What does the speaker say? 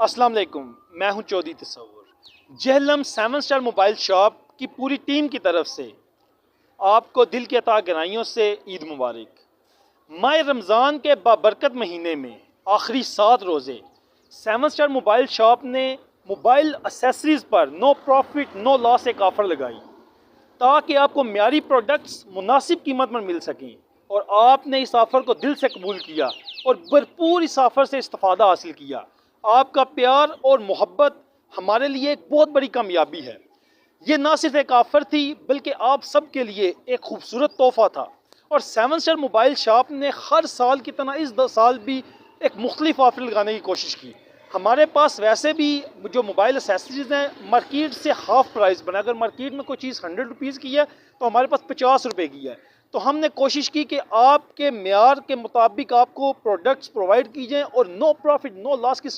अस्सलाम वालेकुम, मैं हूं Chaudhary Tasawwur. Jhelum 7 star mobile shop की पूरी टीम की तरफ से आपको दिल की अता गहराइयों से ईद मुबारक। माह रमज़ान के बाबरकत महीने में आखिरी 7 रोज़े 7 स्टार मोबाइल शॉप ने मोबाइल एसेसरीज़ पर नो प्रॉफिट नो लॉस एक ऑफ़र लगाई ताकि आपको म्यारी प्रोडक्ट्स मुनासिब कीमत पर मिल सकें, और आपने इस ऑफ़र को दिल से कबूल किया और भरपूर इस ऑफ़र से इस्तेफ़ादा हासिल किया। आपका प्यार और मोहब्बत हमारे लिए एक बहुत बड़ी कामयाबी है। ये ना सिर्फ एक ऑफ़र थी बल्कि आप सब के लिए एक खूबसूरत तोहफ़ा था, और 7 स्टार मोबाइल शॉप ने हर साल की तरह इस 2 साल भी एक मुख्तलिफ ऑफ़र लगाने की कोशिश की। हमारे पास वैसे भी जो मोबाइल एसेसरीज़ हैं मार्केट से हाफ़ प्राइस बना। अगर मार्केट में कोई चीज़ 100 रुपीज़ की है तो हमारे पास 50 रुपये की है। तो हमने कोशिश की कि आपके म्यार के मुताबिक आपको प्रोडक्ट्स प्रोवाइड की जाएँ और नो प्रॉफिट नो लॉस की